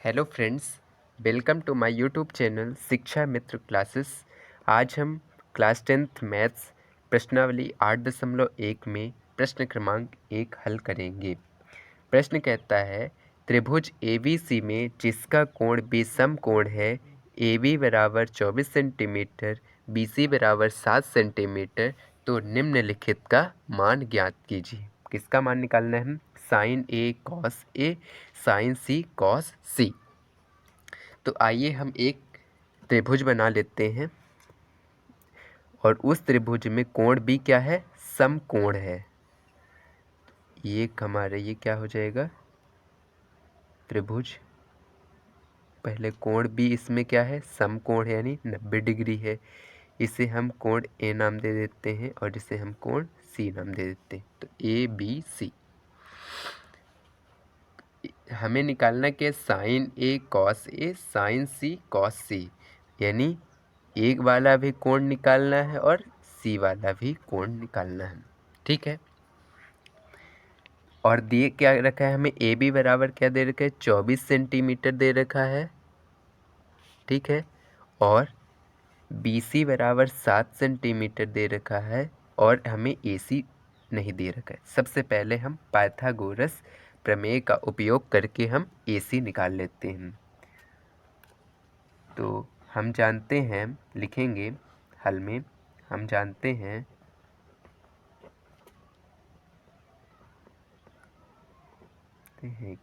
Hello friends, welcome to my YouTube channel Shiksha Mitra classes. आज हम class 10th maths प्रश्नावली 8.1 में प्रश्न क्रमांक 1 हल करेंगे। प्रश्न कहता है, त्रिभुज ABC में जिसका कोण विषम कोण है, AB बराबर 24 सेंटीमीटर, BC बराबर 7 सेंटीमीटर, तो निम्नलिखित का मान ज्ञात कीजिए। किसका मान निकालना है? Sine A cos A, sine C cos C। तो आइए हम एक त्रिभुज बना लेते हैं और उस त्रिभुज में कोण भी क्या है? समकोण है। ये क्या हो जाएगा? त्रिभुज। पहले कोण भी इसमें क्या है? समकोण है, यानी 90 डिग्री है। इसे हम कोण A नाम दे देते हैं और इसे हम कोण C नाम दे देते हैं। तो ABC हमें निकालना क्या? Sine A cos A, sine C cos C, यानी एक वाला भी कोण निकालना है और C वाला भी कोण निकालना है। ठीक है। और दिए क्या रखा है हमें? AB बराबर क्या दे रखा है? 24 सेंटीमीटर दे रखा है। ठीक है। और BC बराबर 7 सेंटीमीटर दे रखा है और हमें AC नहीं दे रखा है। सबसे पहले हम पाइथागोरस प्रमेय का उपयोग करके हम AC निकाल लेते हैं। तो हम जानते हैं, लिखेंगे हल में, हम जानते हैं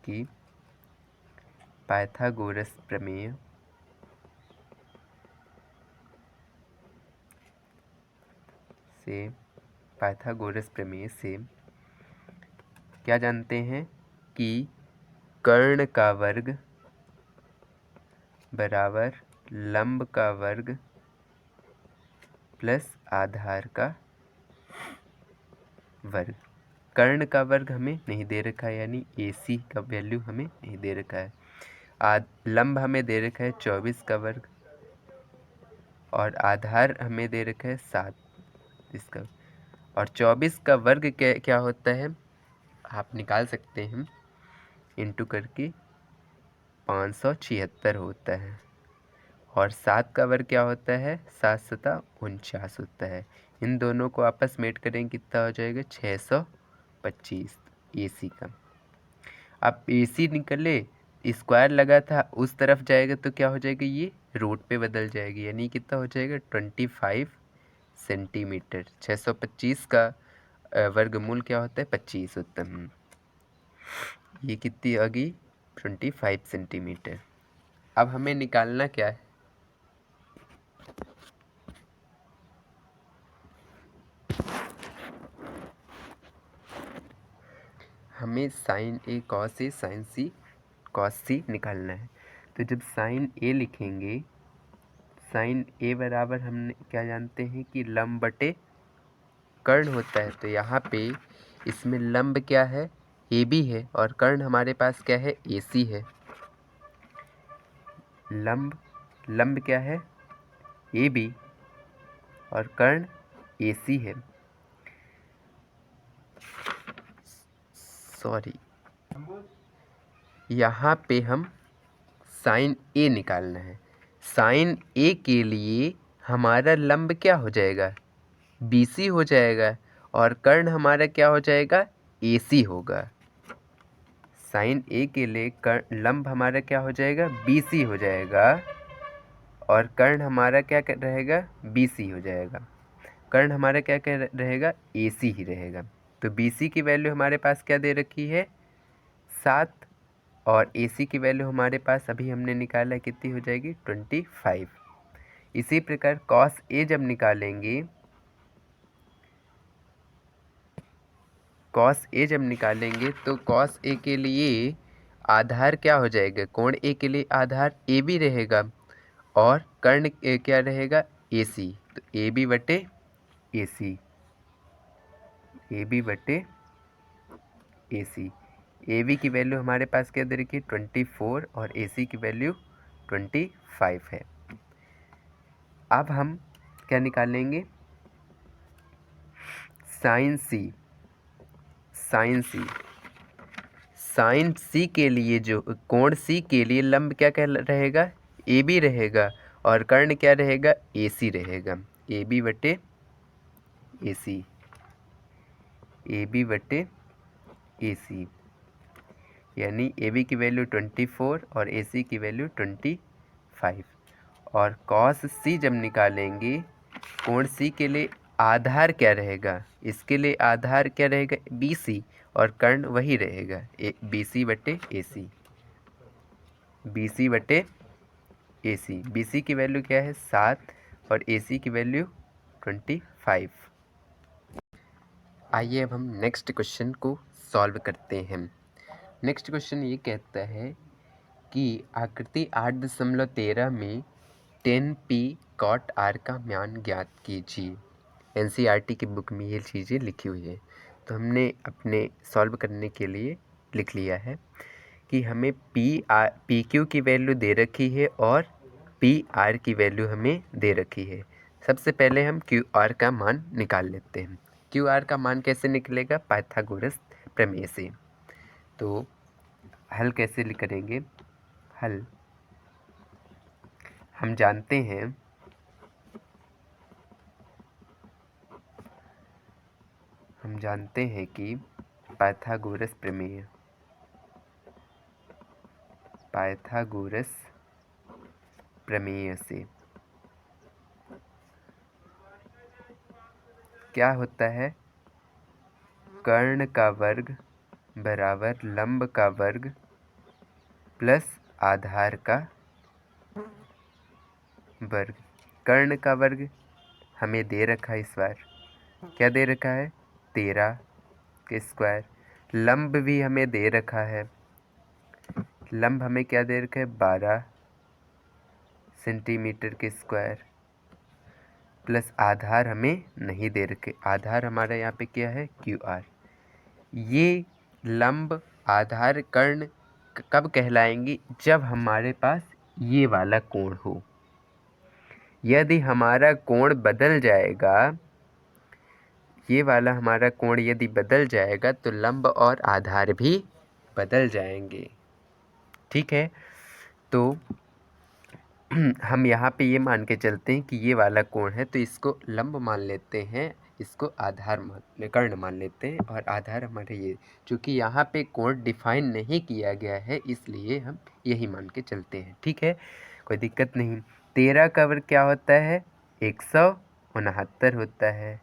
कि पाइथागोरस प्रमेय से क्या जानते हैं कि कर्ण का वर्ग बराबर लंब का वर्ग प्लस आधार का वर्ग। कर्ण का वर्ग हमें नहीं दे रखा है, यानी AC का वैल्यू हमें नहीं दे रखा है। लंब हमें दे रखा है 24 का वर्ग और आधार हमें दे रखा है 7 इसका। और 24 का वर्ग क्या होता है? आप निकाल सकते हैं, इंटू करके 576 होता है। और 7 का वर्ग क्या होता है? 7 सता 49 होता है। इन दोनों को आपस में ऐड करेंगे, कितना हो जाएगा? 625 AC का। अब AC निकले, स्क्वायर लगा था, उस तरफ जाएगा तो क्या हो जाएगा? ये रूट पे बदल जाएगी, यानी कितना हो जाएगा? 25 सेंटीमीटर। 625 का वर्गमूल क्या होता है? 25 होता है। ये कितनी आ गई? 25 सेंटीमीटर। अब हमें निकालना क्या है? हमें sine A cos A, sine C cos C निकालना है। तो जब साइन A लिखेंगे, साइन A बराबर हमने क्या जानते हैं कि लंब बटे कर्ण होता है। तो यहाँ पे इसमें लंब क्या है? AB है और कर्ण हमारे पास क्या है? AC है। लंब क्या है? AB और कर्ण AC है। सॉरी, यहाँ पे हम साइन A निकालना है। साइन A के लिए हमारा लंब क्या हो जाएगा? BC हो जाएगा और कर्ण हमारा क्या हो जाएगा? AC होगा। साइन A के लिए लंब हमारा क्या हो जाएगा? BC हो जाएगा और कर्ण हमारा क्या रहेगा? BC हो जाएगा। कर्ण हमारा क्या रहेगा? AC ही रहेगा। तो BC की वैल्यू हमारे पास क्या दे रखी है? 7, और AC की वैल्यू हमारे पास अभी हमने निकाला, कितनी हो जाएगी? 25। इसी प्रकार कॉस A जब निकालेंगे, तो कॉस A के लिए आधार क्या हो जाएगा? कोण A के लिए आधार AB रहेगा और कर्ण क्या रहेगा? AC। तो AB बटे AC, AB बटे AC। AB की वैल्यू हमारे पास क्या दे रखी है? 24 और AC की वैल्यू 25 है। अब हम क्या निकालेंगे? साइन C साइन सी के लिए जो कोण सी के लिए लंब क्या रहेगा, ए बी रहेगा, और कर्ण क्या रहेगा, ए सी रहेगा, ए बी बटे ए सी, ए बी बटे ए सी, यानी ए बी की वैल्यू 24 और ए सी की वैल्यू 25। और कॉस सी जब निकालेंगे, कोण सी के लिए आधार क्या रहेगा, इसके लिए आधार क्या रहेगा, बी सी, और कर्ण वही रहेगा, बी सी बटे ए सी, बी सी बटे ए सी। बी सी की वैल्यू क्या है 7 और ए सी की वैल्यू 25। आइए अब हम नेक्स्ट क्वेश्चन को सॉल्व करते हैं। नेक्स्ट क्वेश्चन ये कहता है कि आकृति 8.13 में 10p cot r का मान ज्ञात कीजिए। एनसीईआरटी की बुक में ये चीज़ें लिखी हुई है, तो हमने अपने सॉल्व करने के लिए लिख लिया है कि हमें पी क्यू की वैल्यू दे रखी है और पी आर की वैल्यू हमें दे रखी है। सबसे पहले हम क्यू आर का मान निकाल लेते हैं। क्यू आर का मान कैसे निकलेगा, पाइथागोरस प्रमेय से। तो हल कैसे करेंगे, हल हम जानते हैं कि पाइथागोरस प्रमेय से क्या होता है, कर्ण का वर्ग बराबर लंब का वर्ग प्लस आधार का वर्ग। कर्ण का वर्ग हमें दे रखा है, इस बार क्या दे रखा है, 13 के स्क्वायर। लंब भी हमें दे रखा है, लंब हमें क्या दे रखा है, 12 सेंटीमीटर के स्क्वायर, प्लस आधार हमें नहीं दे रखे। आधार हमारा यहाँ पे क्या है, क्यू आर। ये लंब आधार कर्ण कब कहलाएंगी, जब हमारे पास ये वाला कोण हो। यदि हमारा कोण बदल जाएगा, ये वाला हमारा कोण यदि बदल जाएगा तो लंब और आधार भी बदल जाएंगे। ठीक है, तो हम यहाँ पे ये मान के चलते हैं कि ये वाला कोण है, तो इसको लंब मान लेते हैं, इसको आधार कर्ण मान लेते हैं, और आधार हमारे ये, चूँकि यहाँ पे कोण डिफाइन नहीं किया गया है इसलिए हम यही मान के चलते हैं। ठीक है, कोई दिक्कत नहीं। 13 का वर्ग क्या होता है, 169 होता है।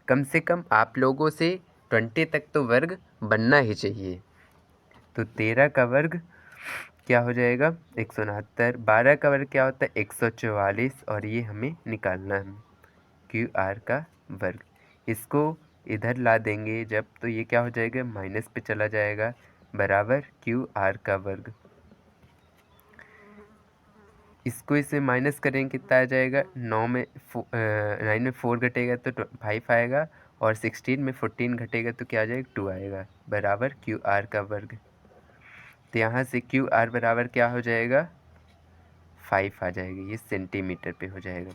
कम से कम आप लोगों से 20 तक तो वर्ग बनना ही चाहिए। तो 13 का वर्ग क्या हो जाएगा, 169। 12 का वर्ग क्या होता है, 144, और ये हमें निकालना है क्यू आर का वर्ग। इसको इधर ला देंगे जब, तो ये क्या हो जाएगा, माइनस पे चला जाएगा, बराबर क्यू आर का वर्ग। इसको इससे माइनस करेंगे कितना आ जाएगा, 9 में 4 घटेगा तो 5 आएगा, और 16 में 14 घटेगा तो क्या आ जाएगा, 2 आएगा, बराबर क्यू आर का वर्ग। तो यहाँ से क्यू आर बराबर क्या हो जाएगा, 5 आ जाएगी। ये सेंटीमीटर पे हो जाएगा,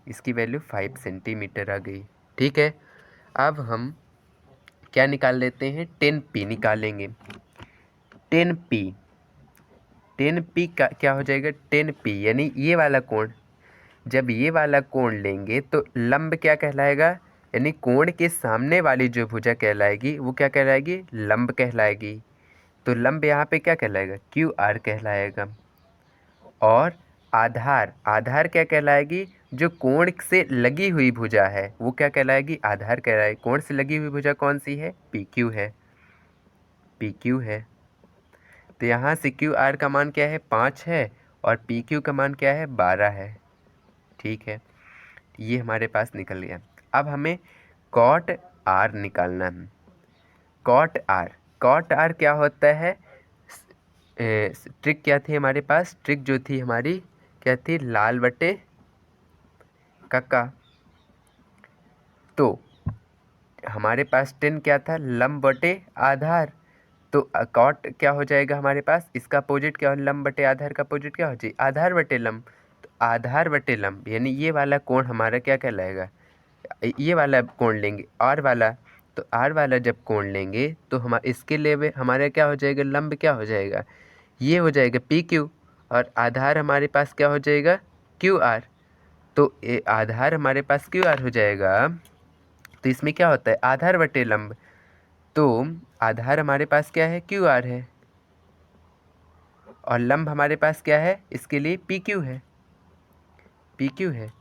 इसकी वैल्यू 5 सेंटीमीटर आ गई। ठीक है, अब हम क्या निकाल लेते हैं, 10p निकालेंगे। 10p का क्या हो जाएगा, 10p यानी ये वाला कोण। जब ये वाला कोण लेंगे तो लंब क्या कहलाएगा, यानी कोण के सामने वाली जो भुजा कहलाएगी वो क्या कहलाएगी, लंब कहलाएगी। तो लंब यहाँ पे क्या कहलाएगा, क्यू आर कहलाएगा। और आधार क्या कहलाएगी, जो कोण से लगी हुई भुजा है वो क्या कहलाएगी, आधार कहलाएगी। कोण से लगी हुई भुजा कौन सी है, पी क्यू है। तो यहाँ से क्यू आर का मान क्या है, 5 है, और पी क्यू का मान क्या है, 12 है। ठीक है, ये हमारे पास निकल गया। अब हमें कॉट आर निकालना है। कॉट आर क्या होता है, ट्रिक क्या थी हमारे पास, ट्रिक जो थी हमारी क्या थी, लाल बटे काका। तो हमारे पास 10 क्या था, लंब बटे आधार। तो कॉट क्या हो जाएगा हमारे पास, इसका अपोजिट क्या हो, लंब बटे आधार का अपोजिट क्या हो जाए, आधार बटे लंब। तो आधार बटे लंब यानी ये वाला कोण हमारा क्या कहलाएगा, ये वाला कोण लेंगे, आर वाला, तो आर वाला जब कोण लेंगे तो इसके लिए हमारा क्या हो जाएगा, लंब क्या हो जाएगा, ये हो जाएगा पी क्यू, और आधार हमारे पास क्या हो जाएगा, क्यू आर। तो आधार हमारे पास क्यू आर हो जाएगा। तो इसमें क्या होता है, आधार बटे लंब। तो आधार हमारे पास क्या है, क्यू आर है, और लंब हमारे पास क्या है, इसके लिए पी क्यू है, पी क्यू है,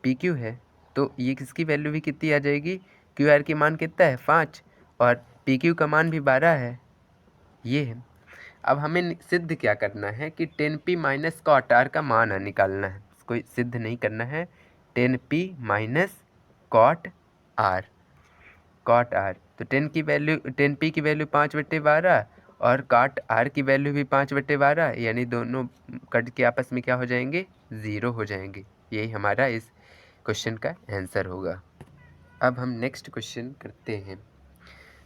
पी क्यू है। तो ये किसकी वैल्यू भी कितनी आ जाएगी, क्यू आर की मान कितना है 5, और पी क्यू का मान भी 12 है, ये है। अब हमें सिद्ध क्या करना है कि 10p माइनस कॉट आर का मान निकालना है, कोई सिद्ध नहीं करना है। 10p minus cot R, cot R, तो 10p की वैल्यू 5/12 और कॉट आर की वैल्यू भी 5/12, यानी दोनों कट के आपस में क्या हो जाएंगे, 0 हो जाएंगे। यही हमारा इस क्वेश्चन का आंसर होगा। अब हम नेक्स्ट क्वेश्चन करते हैं।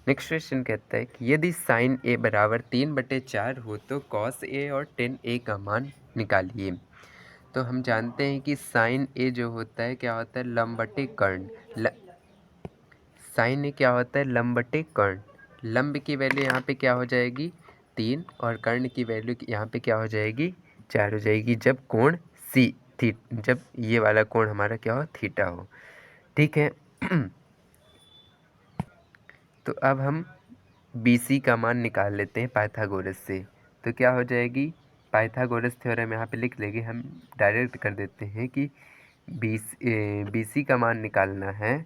नेक्स्ट क्वेश्चन कहता है कि यदि साइन ए बराबर 3/4 हो तो कॉस ए और टेन ए का मान निकालिए। तो हम जानते हैं कि साइन ए जो होता है क्या होता है, लंब बटे कर्ण। साइन ए क्या होता है, लंब बटे कर्ण। लंब की वैल्यू यहाँ पे क्या हो जाएगी 3, और कर्ण की वैल्यू यहाँ पे क्या हो जाएगी 4 हो जाएगी, जब कोण जब ये वाला कोण हमारा क्या हो, थीटा हो। ठीक है। तो अब हम BC का मान निकाल लेते हैं पाइथागोरस से। तो क्या हो जाएगी, पाइथागोरस थ्योरम यहाँ पे लिख लेंगे, हम डायरेक्ट कर देते हैं कि BC का मान निकालना है।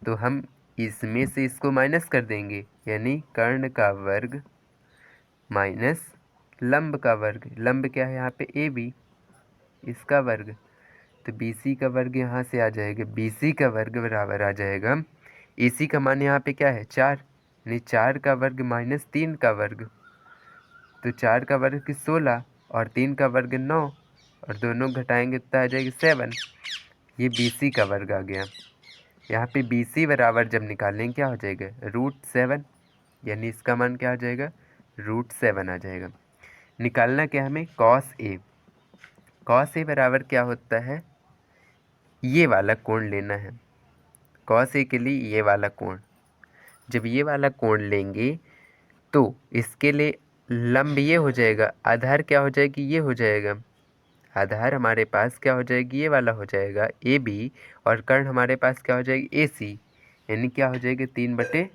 तो हम इसमें से इसको माइनस कर देंगे, यानी कर्ण का वर्ग माइनस लंब का वर्ग। लंब क्या है यहाँ पे AB, इसका वर्ग। तो BC का वर्ग यहाँ से आ जाएगा, BC का वर्ग बराबर आ जाएगा, AC का मान यहाँ पे क्या है 4, यानी 4 का वर्ग माइनस 3 का वर्ग। तो 4 का वर्ग 16 और 3 का वर्ग 9, और दोनों घटाएंगे तो आ जाएगी 7। ये BC का वर्ग आ गया। यहाँ पे BC बराबर जब निकालेंगे क्या हो जाएगा, √7, यानी इसका मान क्या आ जाएगा, √7 आ जाएगा। निकालना क्या हमें, कॉस ए। कॉस ए बराबर क्या होता है, ये वाला कोण लेना है। कॉस ए के लिए ये वाला कोण, जब ये वाला कोण लेंगे तो इसके लिए लंब ये हो जाएगा, आधार क्या हो जाएगी, ये हो जाएगा। आधार हमारे पास क्या हो जाएगी, ये वाला हो जाएगा AB, और कर्ण हमारे पास क्या हो जाएगी AC, यानी क्या हो जाएगी 3/4।